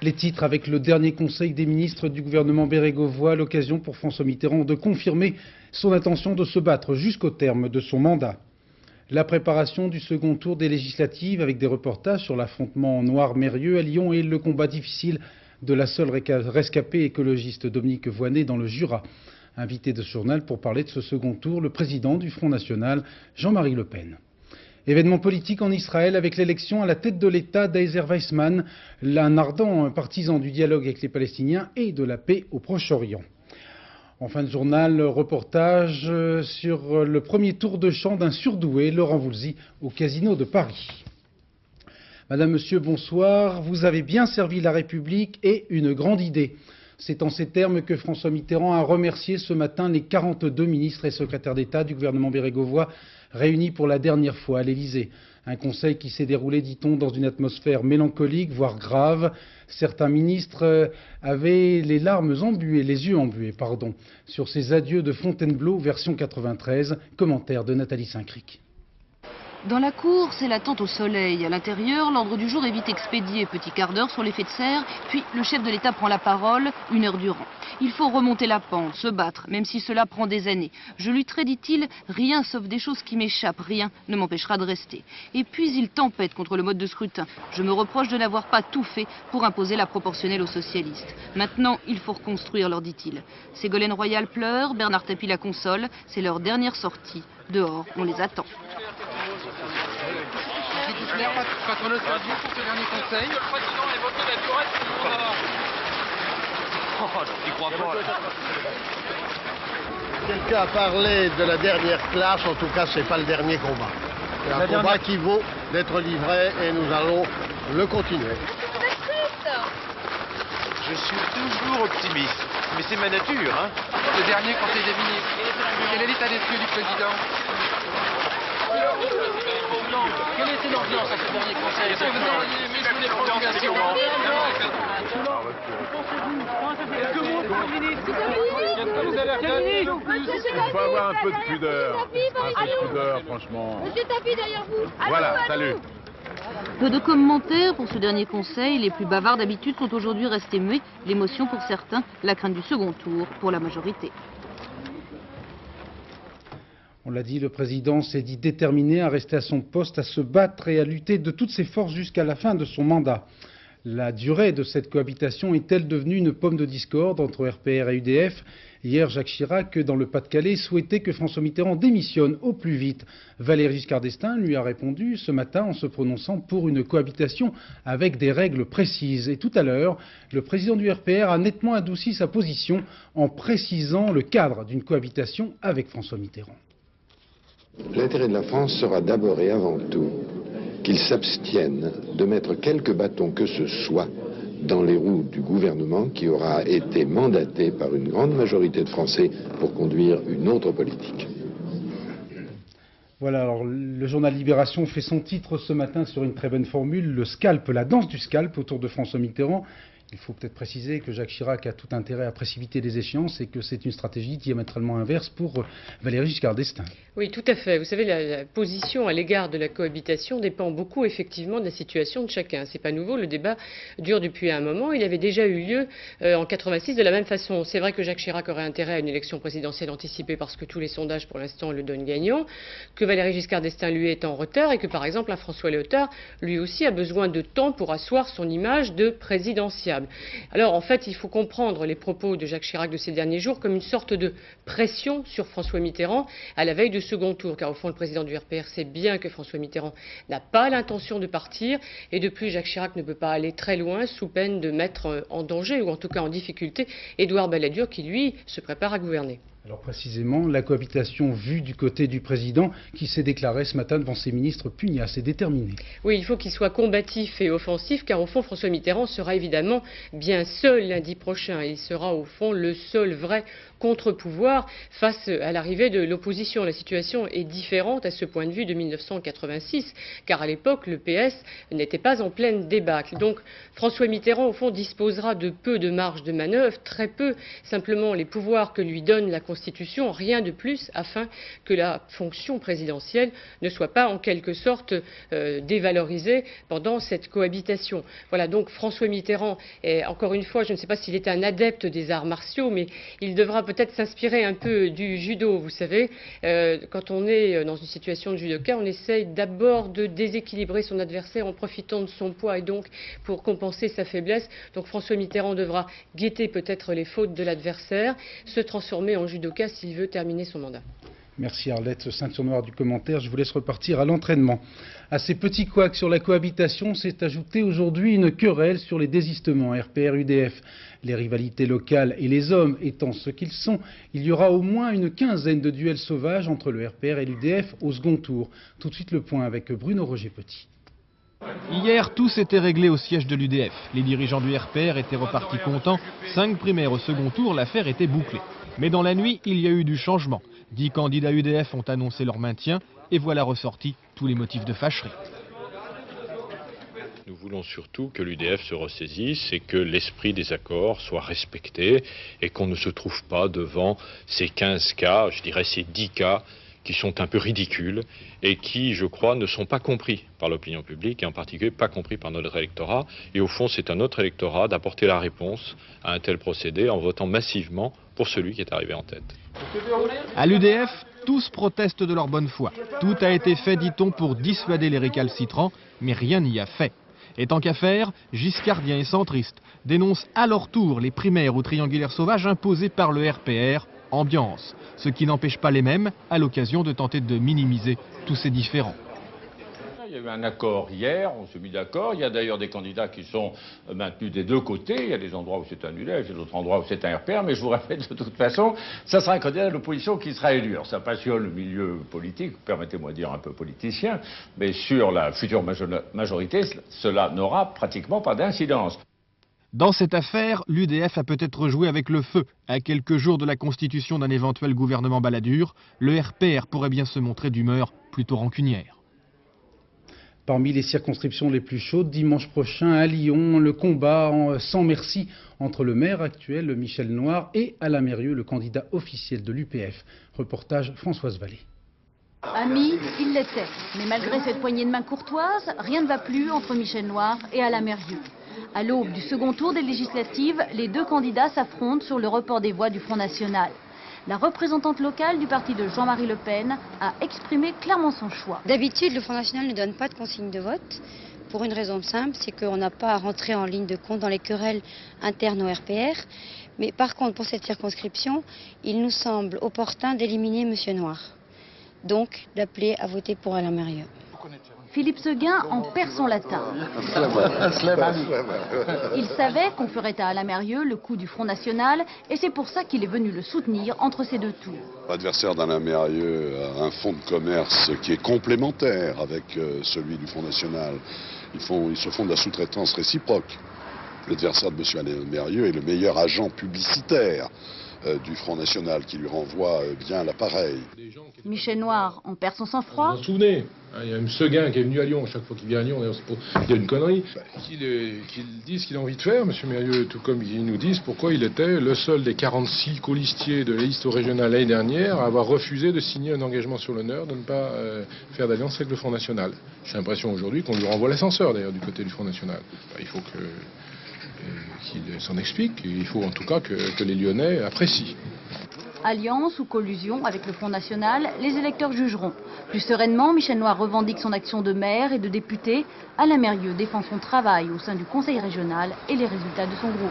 Les titres avec le dernier conseil des ministres du gouvernement bérégovois, l'occasion pour François Mitterrand de confirmer son intention de se battre jusqu'au terme de son mandat. La préparation du second tour des législatives avec des reportages sur l'affrontement Noir-Mérieux à Lyon et le combat difficile de la seule rescapée écologiste Dominique Voynet dans le Jura. Invité de ce journal pour parler de ce second tour, le président du Front National, Jean-Marie Le Pen. Événement politique en Israël avec l'élection à la tête de l'État d'Ezer Weizmann, un ardent partisan du dialogue avec les Palestiniens et de la paix au Proche-Orient. En fin de journal, reportage sur le premier tour de chant d'un surdoué, Laurent Voulzy, au Casino de Paris. Madame, Monsieur, bonsoir. Vous avez bien servi la République et une grande idée. C'est en ces termes que François Mitterrand a remercié ce matin les 42 ministres et secrétaires d'État du gouvernement bérégovois réunis pour la dernière fois à l'Élysée. Un conseil qui s'est déroulé, dit-on, dans une atmosphère mélancolique, voire grave. Certains ministres avaient les larmes embuées, les yeux embués, sur ces adieux de Fontainebleau, version 93. Commentaire de Nathalie Saint-Cric. Dans la cour, c'est l'attente au soleil. À l'intérieur, l'ordre du jour est vite expédié. Petit quart d'heure sur l'effet de serre, puis le chef de l'État prend la parole, 1 heure durant. Il faut remonter la pente, se battre, même si cela prend des années. Je lutterai, dit-il, rien sauf des choses qui m'échappent, rien ne m'empêchera de rester. Et puis il tempête contre le mode de scrutin. Je me reproche de n'avoir pas tout fait pour imposer la proportionnelle aux socialistes. Maintenant, il faut reconstruire, leur dit-il. Ségolène Royal pleure, Bernard Tapie la console, c'est leur dernière sortie. Dehors, on les attend. Pas trop nostalgique pour ce dernier conseil. Le président évoquait la durée de son mandat. Je n'y crois pas. Quelqu'un a parlé de la dernière classe, en tout cas c'est pas le dernier combat. C'est un combat qui vaut d'être livré et nous allons le continuer. Je suis toujours optimiste, mais c'est ma nature. Le dernier conseil des ministres. Quel est l'état d'esprit du président? Quelle était l'ambiance à ce dernier conseil? Il faut avoir un peu de pudeur. Un peu de pudeur, franchement. Monsieur Tapie, derrière vous. Voilà, salut. Peu de commentaires pour ce dernier conseil. Les plus bavards d'habitude sont aujourd'hui restés muets. L'émotion pour certains, la crainte du second tour pour la majorité. On l'a dit, le président s'est dit déterminé à rester à son poste, à se battre et à lutter de toutes ses forces jusqu'à la fin de son mandat. La durée de cette cohabitation est-elle devenue une pomme de discorde entre RPR et UDF? Hier, Jacques Chirac, dans le Pas-de-Calais, souhaitait que François Mitterrand démissionne au plus vite. Valéry Giscard d'Estaing lui a répondu ce matin en se prononçant pour une cohabitation avec des règles précises. Et tout à l'heure, le président du RPR a nettement adouci sa position en précisant le cadre d'une cohabitation avec François Mitterrand. L'intérêt de la France sera d'abord et avant tout qu'il s'abstienne de mettre quelque bâton que ce soit dans les roues du gouvernement qui aura été mandaté par une grande majorité de Français pour conduire une autre politique. Voilà, alors le journal Libération fait son titre ce matin sur une très bonne formule, le scalp, la danse du scalp autour de François Mitterrand. Il faut peut-être préciser que Jacques Chirac a tout intérêt à précipiter les échéances et que c'est une stratégie diamétralement inverse pour Valéry Giscard d'Estaing. Oui, tout à fait. Vous savez, la position à l'égard de la cohabitation dépend beaucoup effectivement de la situation de chacun. C'est pas nouveau, le débat dure depuis un moment. Il avait déjà eu lieu en 86 de la même façon. C'est vrai que Jacques Chirac aurait intérêt à une élection présidentielle anticipée parce que tous les sondages pour l'instant le donnent gagnant, que Valéry Giscard d'Estaing lui est en retard et que par exemple un François Léotard lui aussi a besoin de temps pour asseoir son image de présidentiable. Alors en fait, il faut comprendre les propos de Jacques Chirac de ces derniers jours comme une sorte de pression sur François Mitterrand à la veille du second tour, car au fond le président du RPR sait bien que François Mitterrand n'a pas l'intention de partir et de plus Jacques Chirac ne peut pas aller très loin sous peine de mettre en danger ou en tout cas en difficulté Édouard Balladur qui lui se prépare à gouverner. Alors précisément, la cohabitation vue du côté du président qui s'est déclaré ce matin devant ses ministres pugnace et déterminé. Oui, il faut qu'il soit combatif et offensif car au fond François Mitterrand sera évidemment bien seul lundi prochain. Il sera au fond le seul vrai contre-pouvoir face à l'arrivée de l'opposition. La situation est différente à ce point de vue de 1986 car à l'époque le PS n'était pas en pleine débâcle. Donc François Mitterrand au fond disposera de peu de marge de manœuvre, très peu, simplement les pouvoirs que lui donne la Constitution, rien de plus afin que la fonction présidentielle ne soit pas en quelque sorte dévalorisée pendant cette cohabitation. Voilà, donc François Mitterrand, encore une fois, je ne sais pas s'il est un adepte des arts martiaux, mais il devra peut-être s'inspirer un peu du judo. Vous savez, quand on est dans une situation de judoka, on essaye d'abord de déséquilibrer son adversaire en profitant de son poids et donc pour compenser sa faiblesse. Donc François Mitterrand devra guetter peut-être les fautes de l'adversaire, se transformer en judoka s'il veut terminer son mandat. Merci Arlette, ceinture noire du commentaire. Je vous laisse repartir à l'entraînement. À ces petits couacs sur la cohabitation s'est ajoutée aujourd'hui une querelle sur les désistements RPR-UDF. Les rivalités locales et les hommes étant ce qu'ils sont, il y aura au moins une quinzaine de duels sauvages entre le RPR et l'UDF au second tour. Tout de suite le point avec Bruno Roger-Petit. Hier, tout s'était réglé au siège de l'UDF. Les dirigeants du RPR étaient repartis contents. 5 primaires au second tour, l'affaire était bouclée. Mais dans la nuit, il y a eu du changement. 10 candidats UDF ont annoncé leur maintien et voilà ressortis tous les motifs de fâcherie. Nous voulons surtout que l'UDF se ressaisisse et que l'esprit des accords soit respecté et qu'on ne se trouve pas devant ces 15 cas, je dirais ces 10 cas, qui sont un peu ridicules et qui, je crois, ne sont pas compris par l'opinion publique et en particulier pas compris par notre électorat. Et au fond, c'est à notre électorat d'apporter la réponse à un tel procédé en votant massivement pour celui qui est arrivé en tête. À l'UDF, tous protestent de leur bonne foi. Tout a été fait, dit-on, pour dissuader les récalcitrants, mais rien n'y a fait. Et tant qu'à faire, giscardiens et centristes dénoncent à leur tour les primaires ou triangulaires sauvages imposés par le RPR, ambiance, ce qui n'empêche pas les mêmes, à l'occasion, de tenter de minimiser tous ces différends. Il y a eu un accord hier, on s'est mis d'accord. Il y a d'ailleurs des candidats qui sont maintenus des deux côtés. Il y a des endroits où c'est un UDF, il y a d'autres endroits où c'est un RPR. Mais je vous rappelle, de toute façon, ça sera un candidat de l'opposition qui sera élu. Alors, ça passionne le milieu politique, permettez-moi de dire un peu politicien, mais sur la future majorité, cela n'aura pratiquement pas d'incidence. Dans cette affaire, l'UDF a peut-être joué avec le feu. À quelques jours de la constitution d'un éventuel gouvernement Balladur, le RPR pourrait bien se montrer d'humeur plutôt rancunière. Parmi les circonscriptions les plus chaudes, dimanche prochain à Lyon, le combat sans merci entre le maire actuel, Michel Noir, et Alain Mérieux, le candidat officiel de l'UPF. Reportage Françoise Vallée. Amis, ils l'étaient. Mais malgré cette poignée de main courtoise, rien ne va plus entre Michel Noir et Alain Mérieux. À l'aube du second tour des législatives, les deux candidats s'affrontent sur le report des voix du Front National. La représentante locale du parti de Jean-Marie Le Pen a exprimé clairement son choix. D'habitude, le Front National ne donne pas de consigne de vote pour une raison simple, c'est qu'on n'a pas à rentrer en ligne de compte dans les querelles internes au RPR. Mais par contre, pour cette circonscription, il nous semble opportun d'éliminer M. Noir. Donc, d'appeler à voter pour Alain Mérieux. Philippe Séguin en perd son latin. Il savait qu'on ferait à Alain Mérieux le coup du Front National et c'est pour ça qu'il est venu le soutenir entre ces deux tours. L'adversaire d'Alain Mérieux a un fonds de commerce qui est complémentaire avec celui du Front National. Ils se font de la sous-traitance réciproque. L'adversaire de M. Alain Mérieux est le meilleur agent publicitaire du Front National qui lui renvoie bien l'appareil. Michel Noir en perd son sang-froid. Vous vous souvenez, il y a M. Séguin qui est venu à Lyon. Chaque fois qu'il vient à Lyon, il y a une connerie. Qu'il dise ce qu'il a envie de faire, M. Mérieux, tout comme ils nous disent pourquoi il était le seul des 46 colistiers de la liste régionale l'année dernière à avoir refusé de signer un engagement sur l'honneur de ne pas faire d'alliance avec le Front National. J'ai l'impression aujourd'hui qu'on lui renvoie l'ascenseur d'ailleurs du côté du Front National. Il faut qu'il s'en explique. Il faut en tout cas que les Lyonnais apprécient. Alliance ou collusion avec le Front National, les électeurs jugeront. Plus sereinement, Michel Noir revendique son action de maire et de député. Alain Mérieux défend son travail au sein du Conseil régional et les résultats de son groupe.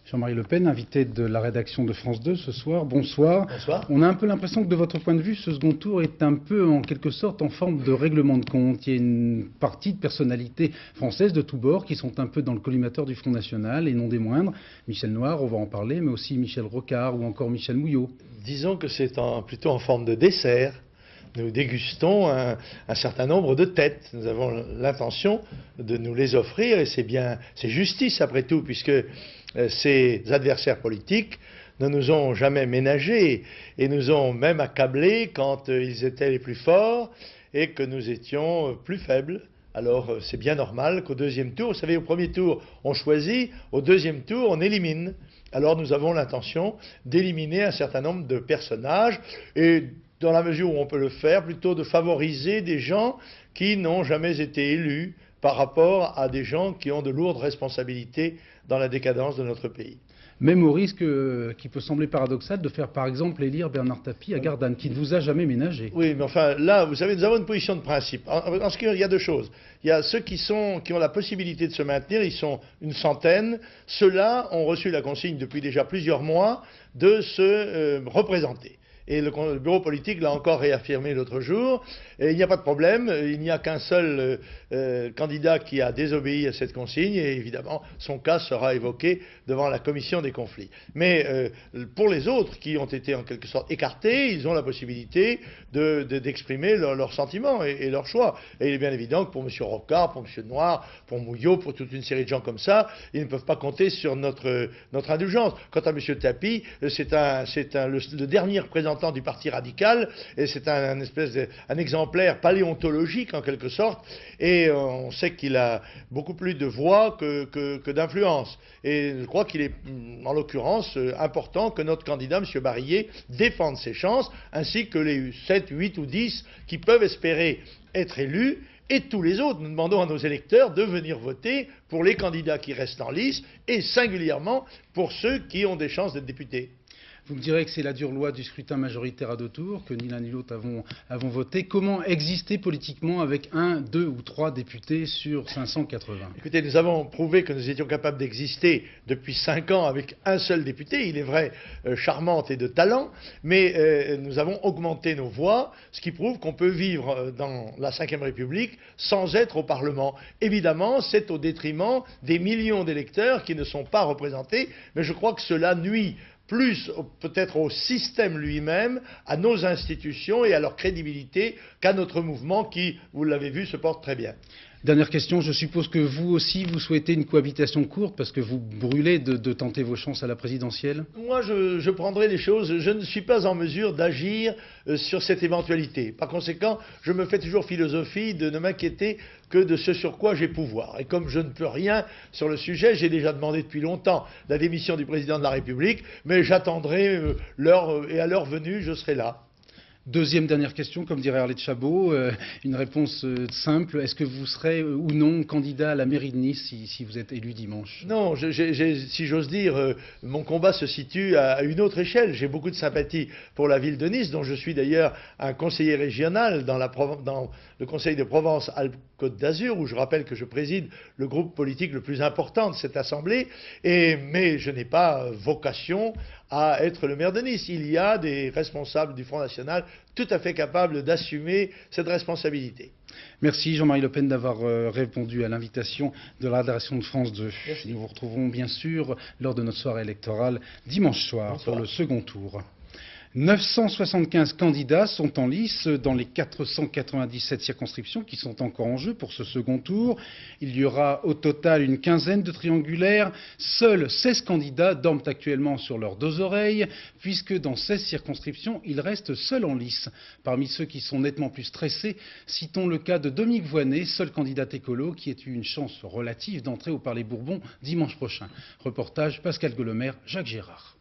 Jean-Marie Le Pen, invité de la rédaction de France 2 ce soir. Bonsoir. Bonsoir. On a un peu l'impression que de votre point de vue, ce second tour est un peu en quelque sorte en forme de règlement de compte. Il y a une partie de personnalités françaises de tous bords qui sont un peu dans le collimateur du Front National et non des moindres. Michel Noir, on va en parler, mais aussi Michel Rocard ou encore Michel Mouillot. Disons que c'est plutôt en forme de dessert. Nous dégustons un certain nombre de têtes. Nous avons l'intention de nous les offrir et c'est justice après tout, puisque ces adversaires politiques ne nous ont jamais ménagés et nous ont même accablés quand ils étaient les plus forts et que nous étions plus faibles Alors c'est bien normal qu'au deuxième tour, vous savez, au premier tour on choisit, au deuxième tour on élimine. Alors nous avons l'intention d'éliminer un certain nombre de personnages et dans la mesure où on peut le faire, plutôt de favoriser des gens qui n'ont jamais été élus par rapport à des gens qui ont de lourdes responsabilités dans la décadence de notre pays. Même au risque qui peut sembler paradoxal de faire par exemple élire Bernard Tapie à Gardanne, qui ne vous a jamais ménagé. Oui, mais enfin là, vous savez, nous avons une position de principe. En ce qui il y a deux choses. Il y a ceux qui ont la possibilité de se maintenir, ils sont une centaine. Ceux-là ont reçu la consigne depuis déjà plusieurs mois de se représenter. Et le bureau politique l'a encore réaffirmé l'autre jour. Et il n'y a pas de problème, il n'y a qu'un seul candidat qui a désobéi à cette consigne et évidemment son cas sera évoqué devant la commission des conflits. Mais pour les autres qui ont été en quelque sorte écartés, ils ont la possibilité d'exprimer leurs sentiments et leurs choix. Et il est bien évident que pour M. Rocard, pour M. Noir, pour Mouillot, pour toute une série de gens comme ça, ils ne peuvent pas compter sur notre indulgence. Quant à M. Tapie, c'est le dernier représentant du Parti radical, et c'est un exemplaire paléontologique en quelque sorte, et on sait qu'il a beaucoup plus de voix que d'influence. Et je crois qu'il est, en l'occurrence, important que notre candidat, M. Barillet, défende ses chances, ainsi que les 7, 8 ou 10 qui peuvent espérer être élus, et tous les autres. Nous demandons à nos électeurs de venir voter pour les candidats qui restent en lice, et singulièrement pour ceux qui ont des chances d'être députés. Vous me direz que c'est la dure loi du scrutin majoritaire à deux tours, que ni l'un ni l'autre avons voté. Comment exister politiquement avec 1, 2 ou 3 députés sur 580? Écoutez, nous avons prouvé que nous étions capables d'exister depuis 5 ans avec un seul député, il est vrai, charmante et de talent, mais nous avons augmenté nos voix, ce qui prouve qu'on peut vivre dans la Ve République sans être au Parlement. Évidemment, c'est au détriment des millions d'électeurs qui ne sont pas représentés, mais je crois que cela nuit plus peut-être au système lui-même, à nos institutions et à leur crédibilité qu'à notre mouvement qui, vous l'avez vu, se porte très bien. Dernière question, je suppose que vous aussi, vous souhaitez une cohabitation courte parce que vous brûlez de tenter vos chances à la présidentielle? Moi, je prendrai les choses, je ne suis pas en mesure d'agir sur cette éventualité. Par conséquent, je me fais toujours philosophie de ne m'inquiéter que de ce sur quoi j'ai pouvoir. Et comme je ne peux rien sur le sujet, j'ai déjà demandé depuis longtemps la démission du président de la République, mais j'attendrai l'heure, et à l'heure venue, je serai là. Deuxième dernière question, comme dirait Arlette Chabot, une réponse simple. Est-ce que vous serez ou non candidat à la mairie de Nice si vous êtes élu dimanche? Non, si j'ose dire, mon combat se situe à une autre échelle. J'ai beaucoup de sympathie pour la ville de Nice, dont je suis d'ailleurs un conseiller régional dans le Conseil de Provence-Alpes-Côte d'Azur, où je rappelle que je préside le groupe politique le plus important de cette assemblée. Mais je n'ai pas vocation à être le maire de Nice. Il y a des responsables du Front National tout à fait capables d'assumer cette responsabilité. Merci Jean-Marie Le Pen d'avoir répondu à l'invitation de la rédaction de France 2. Merci. Nous vous retrouverons bien sûr lors de notre soirée électorale dimanche soir pour le second tour. 975 candidats sont en lice dans les 497 circonscriptions qui sont encore en jeu pour ce second tour. Il y aura au total une quinzaine de triangulaires. Seuls 16 candidats dorment actuellement sur leurs deux oreilles, puisque dans 16 circonscriptions, ils restent seuls en lice. Parmi ceux qui sont nettement plus stressés, citons le cas de Dominique Voynet, seul candidat écolo qui ait eu une chance relative d'entrer au Palais Bourbon dimanche prochain. Reportage Pascal Golomer, Jacques Gérard.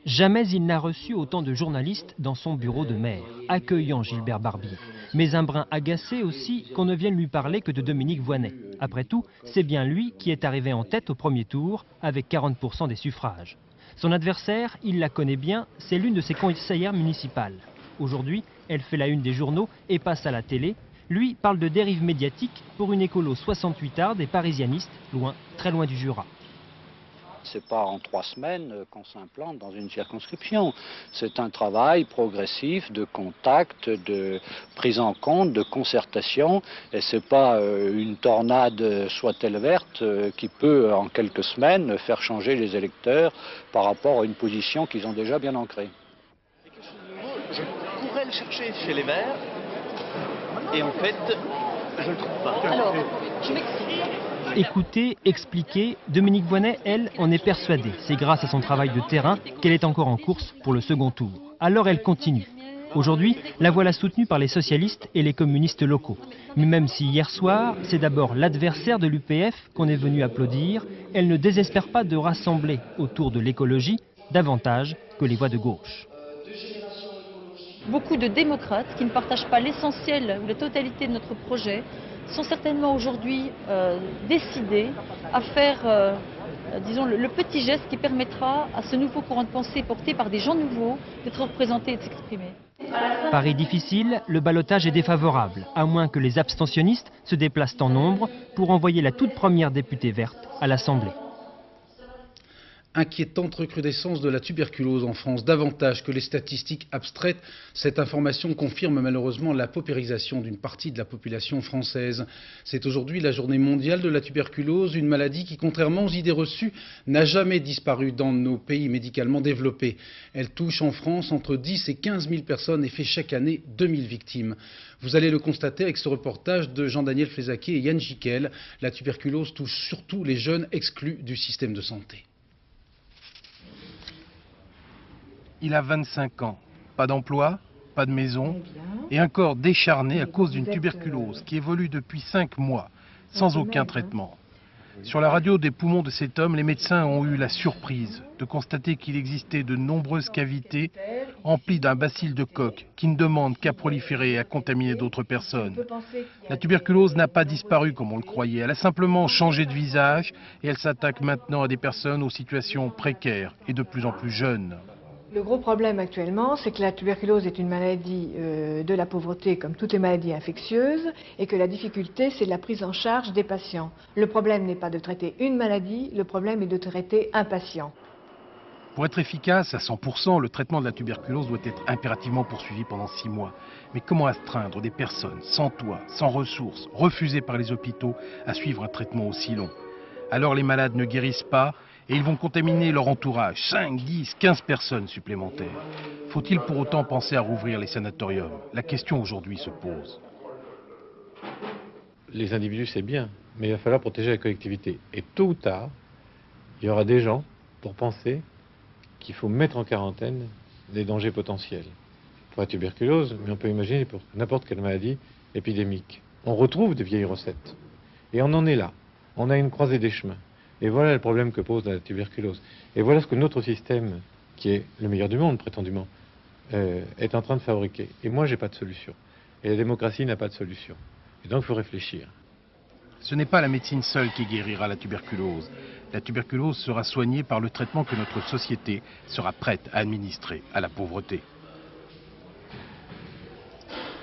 Jamais il n'a reçu autant de journalistes dans son bureau de maire, accueillant Gilbert Barbier. Mais un brin agacé aussi qu'on ne vienne lui parler que de Dominique Voynet. Après tout, c'est bien lui qui est arrivé en tête au premier tour, avec 40% des suffrages. Son adversaire, il la connaît bien, c'est l'une de ses conseillères municipales. Aujourd'hui, elle fait la une des journaux et passe à la télé. Lui parle de dérive médiatique pour une écolo 68arde et parisianiste, loin, très loin du Jura. C'est pas en 3 semaines qu'on s'implante dans une circonscription. C'est un travail progressif de contact, de prise en compte, de concertation. Et c'est pas une tornade, soit-elle verte, qui peut en quelques semaines faire changer les électeurs par rapport à une position qu'ils ont déjà bien ancrée. Je courais le chercher chez les Verts et en fait, je le trouve pas. Alors, je m'explique. Écouter, expliquer, Dominique Voynet, elle, en est persuadée. C'est grâce à son travail de terrain qu'elle est encore en course pour le second tour. Alors elle continue. Aujourd'hui, la voilà soutenue par les socialistes et les communistes locaux. Mais même si hier soir, c'est d'abord l'adversaire de l'UPF qu'on est venu applaudir, elle ne désespère pas de rassembler autour de l'écologie davantage que les voix de gauche. Beaucoup de démocrates qui ne partagent pas l'essentiel ou la totalité de notre projet sont certainement aujourd'hui décidés à faire, disons, le petit geste qui permettra à ce nouveau courant de pensée porté par des gens nouveaux d'être représenté et de s'exprimer. Pari difficile, le ballotage est défavorable, à moins que les abstentionnistes se déplacent en nombre pour envoyer la toute première députée verte à l'Assemblée. Inquiétante recrudescence de la tuberculose en France, davantage que les statistiques abstraites. Cette information confirme malheureusement la paupérisation d'une partie de la population française. C'est aujourd'hui la journée mondiale de la tuberculose, une maladie qui, contrairement aux idées reçues, n'a jamais disparu dans nos pays médicalement développés. Elle touche en France entre 10 et 15 000 personnes et fait chaque année 2000 victimes. Vous allez le constater avec ce reportage de Jean-Daniel Flézaquet et Yann Jiquel. La tuberculose touche surtout les jeunes exclus du système de santé. Il a 25 ans, pas d'emploi, pas de maison et un corps décharné à cause d'une tuberculose qui évolue depuis 5 mois, sans aucun traitement. Sur la radio des poumons de cet homme, les médecins ont eu la surprise de constater qu'il existait de nombreuses cavités emplies d'un bacille de Koch qui ne demande qu'à proliférer et à contaminer d'autres personnes. La tuberculose n'a pas disparu comme on le croyait, elle a simplement changé de visage et elle s'attaque maintenant à des personnes aux situations précaires et de plus en plus jeunes. Le gros problème actuellement, c'est que la tuberculose est une maladie de la pauvreté comme toutes les maladies infectieuses et que la difficulté, c'est la prise en charge des patients. Le problème n'est pas de traiter une maladie, le problème est de traiter un patient. Pour être efficace à 100%, le traitement de la tuberculose doit être impérativement poursuivi pendant 6 mois. Mais comment astreindre des personnes sans toit, sans ressources, refusées par les hôpitaux à suivre un traitement aussi long? Alors les malades ne guérissent pas et ils vont contaminer leur entourage, 5, 10, 15 personnes supplémentaires. Faut-il pour autant penser à rouvrir les sanatoriums? La question aujourd'hui se pose. Les individus, c'est bien, mais il va falloir protéger la collectivité. Et tôt ou tard, il y aura des gens pour penser qu'il faut mettre en quarantaine des dangers potentiels. Pour la tuberculose, mais on peut imaginer pour n'importe quelle maladie épidémique. On retrouve des vieilles recettes. Et on en est là. On a une croisée des chemins. Et voilà le problème que pose la tuberculose. Et voilà ce que notre système, qui est le meilleur du monde prétendument, est en train de fabriquer. Et moi, j'ai pas de solution. Et la démocratie n'a pas de solution. Et donc, il faut réfléchir. Ce n'est pas la médecine seule qui guérira la tuberculose. La tuberculose sera soignée par le traitement que notre société sera prête à administrer à la pauvreté.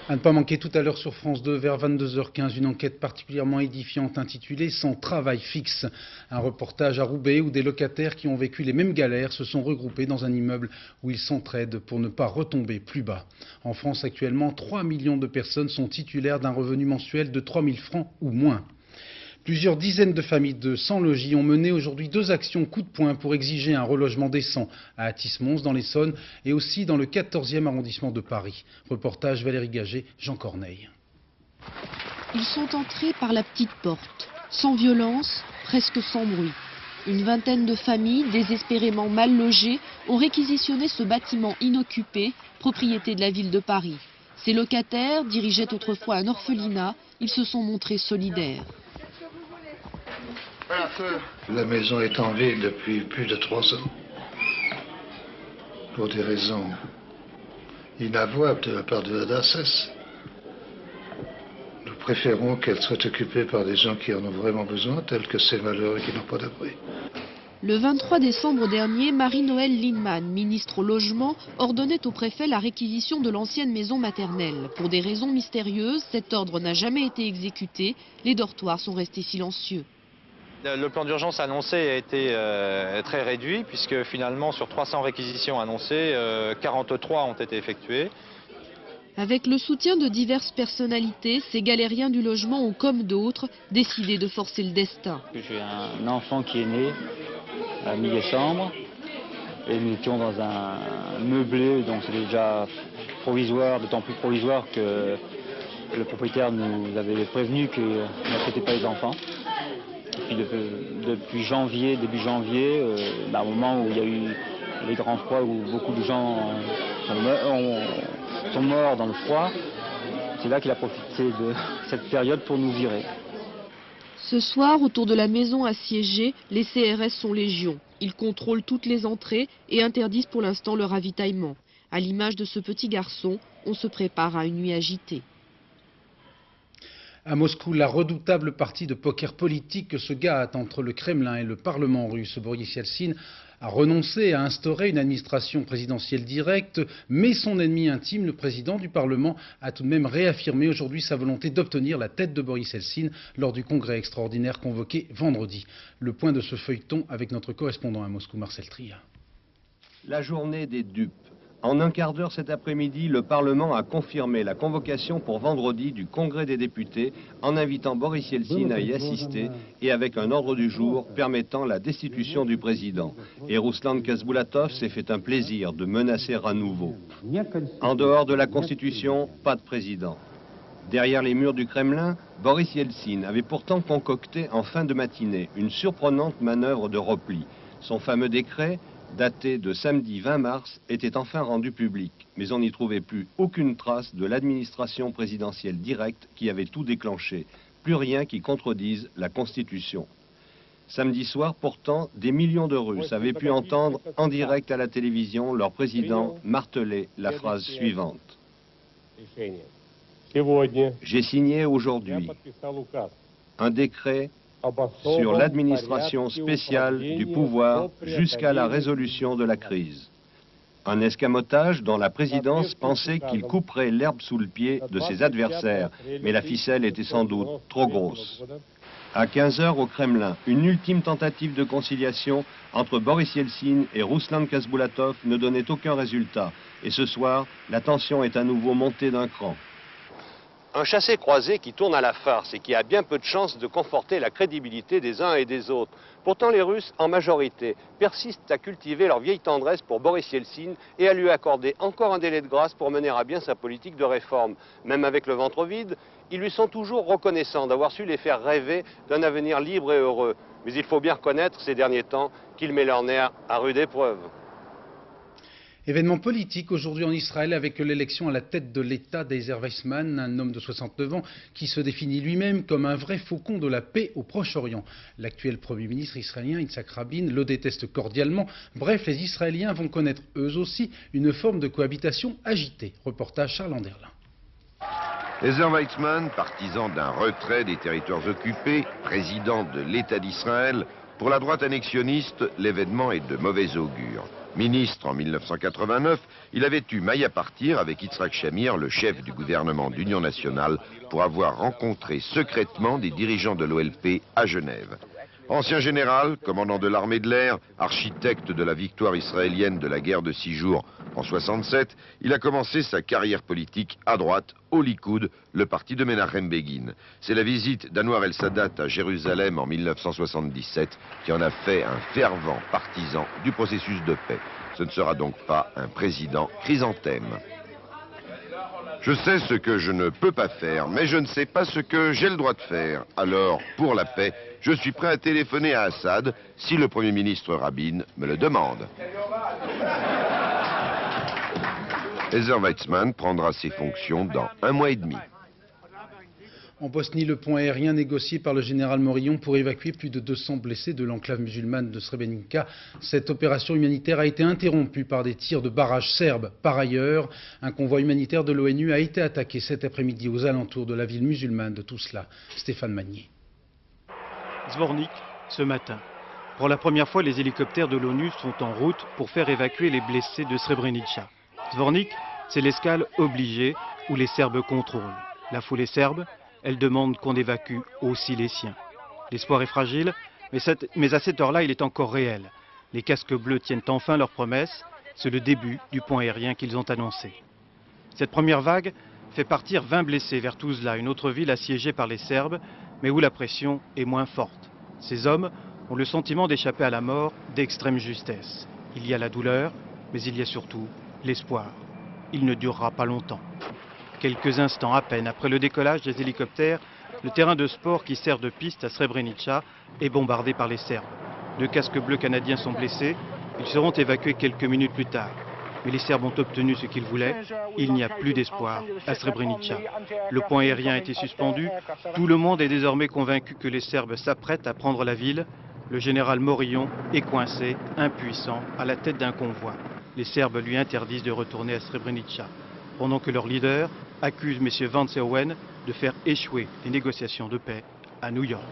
À ne pas manquer tout à l'heure sur France 2, vers 22h15, une enquête particulièrement édifiante intitulée « Sans travail fixe ». Un reportage à Roubaix où des locataires qui ont vécu les mêmes galères se sont regroupés dans un immeuble où ils s'entraident pour ne pas retomber plus bas. En France actuellement, 3 millions de personnes sont titulaires d'un revenu mensuel de 3 000 francs ou moins. Plusieurs dizaines de familles de sans-logis ont mené aujourd'hui 2 actions coup de poing pour exiger un relogement décent à Athis-Mons dans l'Essonne et aussi dans le 14e arrondissement de Paris. Reportage Valérie Gaget, Jean Corneille. Ils sont entrés par la petite porte, sans violence, presque sans bruit. Une vingtaine de familles, désespérément mal logées, ont réquisitionné ce bâtiment inoccupé, propriété de la ville de Paris. Ces locataires dirigeaient autrefois un orphelinat, ils se sont montrés solidaires. La maison est en vide depuis plus de 3 ans. Pour des raisons inavouables de la part de la DASES. Nous préférons qu'elle soit occupée par des gens qui en ont vraiment besoin, tels que ces malheureux qui n'ont pas d'abri. Le 23 décembre dernier, Marie-Noëlle Lienemann, ministre au Logement, ordonnait au préfet la réquisition de l'ancienne maison maternelle. Pour des raisons mystérieuses, cet ordre n'a jamais été exécuté. Les dortoirs sont restés silencieux. Le plan d'urgence annoncé a été très réduit puisque finalement sur 300 réquisitions annoncées, 43 ont été effectuées. Avec le soutien de diverses personnalités, ces galériens du logement ont, comme d'autres, décidé de forcer le destin. J'ai un enfant qui est né à mi-décembre et nous étions dans un meublé, donc c'était déjà provisoire, d'autant plus provisoire que le propriétaire nous avait prévenu qu'il n'acceptait pas les enfants. Et puis depuis janvier, début janvier, au moment où il y a eu les grands froids où beaucoup de gens sont morts dans le froid. C'est là qu'il a profité de cette période pour nous virer. Ce soir, autour de la maison assiégée, les CRS sont légion. Ils contrôlent toutes les entrées et interdisent pour l'instant le ravitaillement. À l'image de ce petit garçon, on se prépare à une nuit agitée. À Moscou, la redoutable partie de poker politique se gâte entre le Kremlin et le Parlement russe. Boris Yeltsin a renoncé à instaurer une administration présidentielle directe, mais son ennemi intime, le président du Parlement, a tout de même réaffirmé aujourd'hui sa volonté d'obtenir la tête de Boris Yeltsin lors du congrès extraordinaire convoqué vendredi. Le point de ce feuilleton avec notre correspondant à Moscou, Marcel Tria. La journée des dupes. En un quart d'heure cet après-midi, le Parlement a confirmé la convocation pour vendredi du Congrès des députés en invitant Boris Yeltsin à y assister et avec un ordre du jour permettant la destitution du président. Et Ruslan Khasbulatov s'est fait un plaisir de menacer à nouveau. En dehors de la Constitution, pas de président. Derrière les murs du Kremlin, Boris Yeltsin avait pourtant concocté en fin de matinée une surprenante manœuvre de repli. Son fameux décret, daté de samedi 20 mars, était enfin rendu public, mais on n'y trouvait plus aucune trace de l'administration présidentielle directe qui avait tout déclenché, plus rien qui contredise la Constitution. Samedi soir, pourtant, des millions de Russes avaient pu entendre en direct à la télévision leur président marteler la phrase suivante. J'ai signé aujourd'hui un décret sur l'administration spéciale du pouvoir jusqu'à la résolution de la crise. Un escamotage dont la présidence pensait qu'il couperait l'herbe sous le pied de ses adversaires, mais la ficelle était sans doute trop grosse. À 15 h au Kremlin, une ultime tentative de conciliation entre Boris Yeltsin et Ruslan Khasbulatov ne donnait aucun résultat. Et ce soir, la tension est à nouveau montée d'un cran. Un chassé-croisé qui tourne à la farce et qui a bien peu de chances de conforter la crédibilité des uns et des autres. Pourtant, les Russes, en majorité, persistent à cultiver leur vieille tendresse pour Boris Yeltsin et à lui accorder encore un délai de grâce pour mener à bien sa politique de réforme. Même avec le ventre vide, ils lui sont toujours reconnaissants d'avoir su les faire rêver d'un avenir libre et heureux. Mais il faut bien reconnaître ces derniers temps qu'ils mettent leur nerf à rude épreuve. Événement politique aujourd'hui en Israël avec l'élection à la tête de l'État d'Ezer Weizmann, un homme de 69 ans qui se définit lui-même comme un vrai faucon de la paix au Proche-Orient. L'actuel Premier ministre israélien, Yitzhak Rabin, le déteste cordialement. Bref, les Israéliens vont connaître eux aussi une forme de cohabitation agitée. Reportage Charles Anderlin. Ezer Weizmann, partisan d'un retrait des territoires occupés, président de l'État d'Israël, pour la droite annexionniste, l'événement est de mauvais augure. Ministre en 1989, il avait eu maille à partir avec Yitzhak Shamir, le chef du gouvernement d'Union nationale, pour avoir rencontré secrètement des dirigeants de l'OLP à Genève. Ancien général, commandant de l'armée de l'air, architecte de la victoire israélienne de la guerre de 6 jours en 67, il a commencé sa carrière politique à droite, au Likoud, le parti de Menachem Begin. C'est la visite d'Anwar el-Sadat à Jérusalem en 1977 qui en a fait un fervent partisan du processus de paix. Ce ne sera donc pas un président chrysanthème. Je sais ce que je ne peux pas faire, mais je ne sais pas ce que j'ai le droit de faire. Alors, pour la paix, je suis prêt à téléphoner à Assad si le Premier ministre Rabin me le demande. Ezer Weizmann prendra ses fonctions dans 1 mois et demi. En Bosnie, le pont aérien négocié par le général Morillon pour évacuer plus de 200 blessés de l'enclave musulmane de Srebrenica. Cette opération humanitaire a été interrompue par des tirs de barrages serbes. Par ailleurs, un convoi humanitaire de l'ONU a été attaqué cet après-midi aux alentours de la ville musulmane de Tuzla. Stéphane Magnier. Zvornik, ce matin. Pour la première fois, les hélicoptères de l'ONU sont en route pour faire évacuer les blessés de Srebrenica. Zvornik, c'est l'escale obligée où les Serbes contrôlent. La foulée serbe, elle demande qu'on évacue aussi les siens. L'espoir est fragile, mais à cette heure-là, il est encore réel. Les casques bleus tiennent enfin leur promesse. C'est le début du pont aérien qu'ils ont annoncé. Cette première vague fait partir 20 blessés vers Tuzla, une autre ville assiégée par les Serbes, mais où la pression est moins forte. Ces hommes ont le sentiment d'échapper à la mort d'extrême justesse. Il y a la douleur, mais il y a surtout l'espoir. Il ne durera pas longtemps. Quelques instants à peine après le décollage des hélicoptères, le terrain de sport qui sert de piste à Srebrenica est bombardé par les Serbes. 2 casques bleus canadiens sont blessés. Ils seront évacués quelques minutes plus tard. Mais les Serbes ont obtenu ce qu'ils voulaient. Il n'y a plus d'espoir à Srebrenica. Le pont aérien a été suspendu. Tout le monde est désormais convaincu que les Serbes s'apprêtent à prendre la ville. Le général Morillon est coincé, impuissant, à la tête d'un convoi. Les Serbes lui interdisent de retourner à Srebrenica, pendant que leur leader accuse M. Vance et Owen de faire échouer les négociations de paix à New York.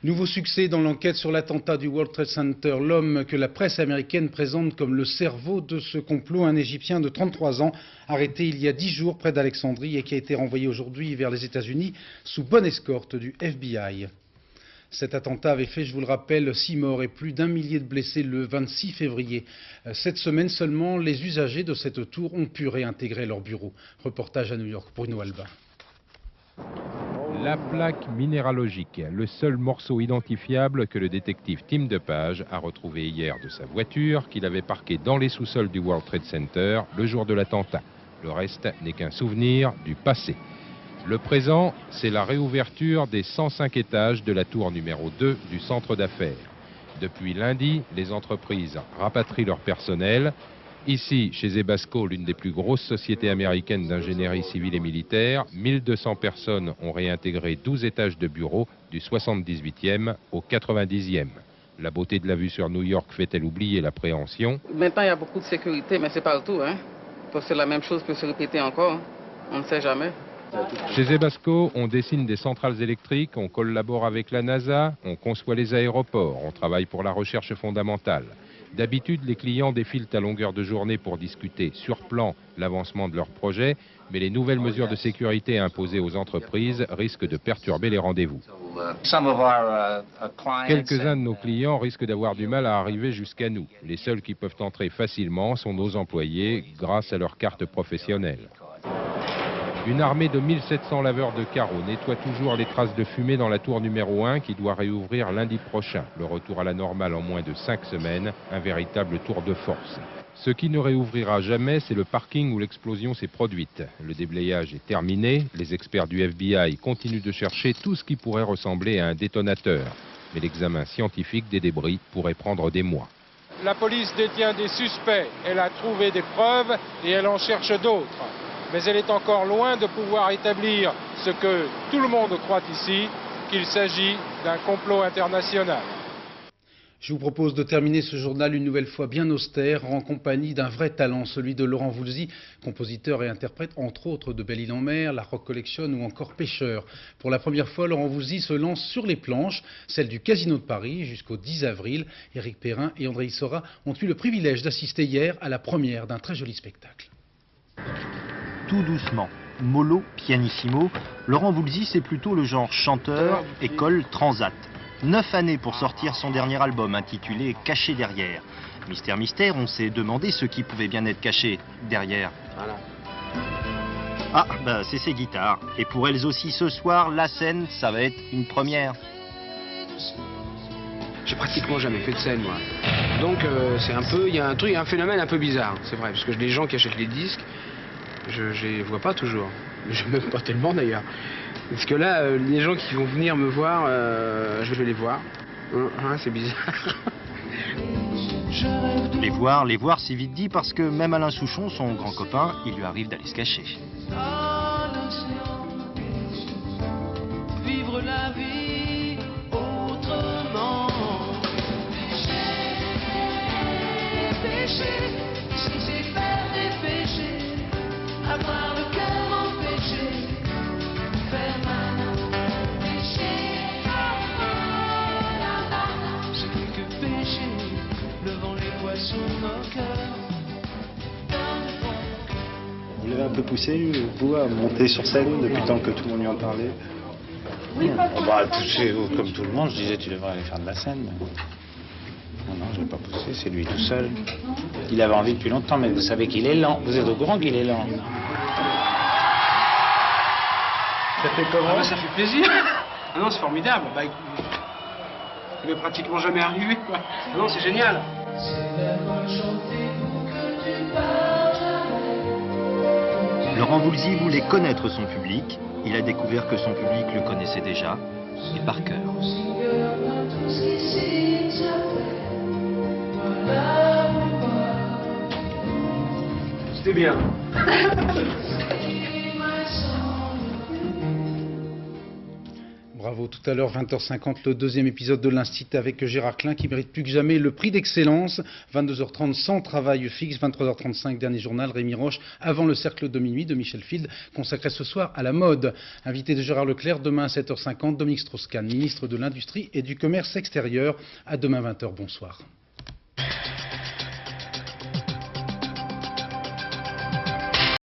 Nouveau succès dans l'enquête sur l'attentat du World Trade Center. L'homme que la presse américaine présente comme le cerveau de ce complot, un Égyptien de 33 ans, arrêté il y a 10 jours près d'Alexandrie et qui a été renvoyé aujourd'hui vers les États-Unis sous bonne escorte du FBI. Cet attentat avait fait, je vous le rappelle, 6 morts et plus d'1 millier de blessés le 26 février. Cette semaine seulement, les usagers de cette tour ont pu réintégrer leur bureau. Reportage à New York, Bruno Alba. La plaque minéralogique, le seul morceau identifiable que le détective Tim Depage a retrouvé hier de sa voiture qu'il avait parquée dans les sous-sols du World Trade Center le jour de l'attentat. Le reste n'est qu'un souvenir du passé. Le présent, c'est la réouverture des 105 étages de la tour numéro 2 du centre d'affaires. Depuis lundi, les entreprises rapatrient leur personnel. Ici, chez Zebasco, l'une des plus grosses sociétés américaines d'ingénierie civile et militaire, 1200 personnes ont réintégré 12 étages de bureaux du 78e au 90e. La beauté de la vue sur New York fait-elle oublier l'appréhension? Maintenant, il y a beaucoup de sécurité, mais c'est pas le tout, hein. Parce que la même chose peut se répéter encore. On ne sait jamais. Chez Zebasco, on dessine des centrales électriques, on collabore avec la NASA, on conçoit les aéroports, on travaille pour la recherche fondamentale. D'habitude, les clients défilent à longueur de journée pour discuter sur plan l'avancement de leurs projets, mais les nouvelles mesures de sécurité imposées aux entreprises risquent de perturber les rendez-vous. Quelques-uns de nos clients risquent d'avoir du mal à arriver jusqu'à nous. Les seuls qui peuvent entrer facilement sont nos employés grâce à leur carte professionnelle. Une armée de 1700 laveurs de carreaux nettoie toujours les traces de fumée dans la tour numéro 1 qui doit réouvrir lundi prochain. Le retour à la normale en moins de 5 semaines, un véritable tour de force. Ce qui ne réouvrira jamais, c'est le parking où l'explosion s'est produite. Le déblayage est terminé, les experts du FBI continuent de chercher tout ce qui pourrait ressembler à un détonateur. Mais l'examen scientifique des débris pourrait prendre des mois. La police détient des suspects, elle a trouvé des preuves et elle en cherche d'autres. Mais elle est encore loin de pouvoir établir ce que tout le monde croit ici, qu'il s'agit d'un complot international. Je vous propose de terminer ce journal une nouvelle fois bien austère, en compagnie d'un vrai talent, celui de Laurent Voulzy, compositeur et interprète entre autres de Belle-Île-en-Mer, la Rock Collection ou encore Pêcheur. Pour la première fois, Laurent Voulzy se lance sur les planches, celle du Casino de Paris, jusqu'au 10 avril. Éric Perrin et André Issora ont eu le privilège d'assister hier à la première d'un très joli spectacle. Tout doucement, mollo pianissimo, Laurent Voulzy c'est plutôt le genre chanteur, école, transat. 9 années pour sortir son dernier album intitulé Caché derrière. Mystère, mystère, on s'est demandé ce qui pouvait bien être caché derrière. Voilà. Ah, bah c'est ses guitares. Et pour elles aussi ce soir, la scène, ça va être une première. J'ai pratiquement jamais fait de scène, moi. Donc c'est un peu, il y a un phénomène un peu bizarre, c'est vrai, parce que les gens qui achètent les disques, je les vois pas toujours. Je même pas tellement d'ailleurs. Parce que là, les gens qui vont venir me voir, je vais les voir. C'est bizarre. Les voir, c'est vite dit parce que même Alain Souchon, son grand copain, il lui arrive d'aller se cacher. Vivre la vie autrement. Pécher, c'est faire des péchés, avoir le cœur empêché, faire mal, pécher, c'est quelques péchés, levant les poissons moqueurs. Vous l'avez un peu poussé, vous, à monter sur scène depuis le temps que tout le monde lui en parlait? Bah, poussé comme tout le monde, je disais tu devrais aller faire de la scène. Mais... Non, je ne l'ai pas poussé, c'est lui tout seul. Il avait envie depuis longtemps, mais vous savez qu'il est lent. Vous êtes au courant qu'il est lent. Ça fait comment? Ça fait plaisir. Ah non, c'est formidable. Bah, il m'est pratiquement jamais arrivé, quoi. Ah non, c'est génial. Laurent Voulzy voulait connaître son public. Il a découvert que son public le connaissait déjà, et par cœur. C'est bien. Bravo, tout à l'heure, 20h50, le deuxième épisode de l'Instit avec Gérard Klein qui mérite plus que jamais le prix d'excellence. 22h30, sans travail fixe. 23h35, dernier journal, Rémi Roche, avant le cercle de minuit de Michel Field, consacré ce soir à la mode. Invité de Gérard Leclerc, demain à 7h50, Dominique Strauss-Kahn, ministre de l'Industrie et du Commerce extérieur. À demain 20h, bonsoir.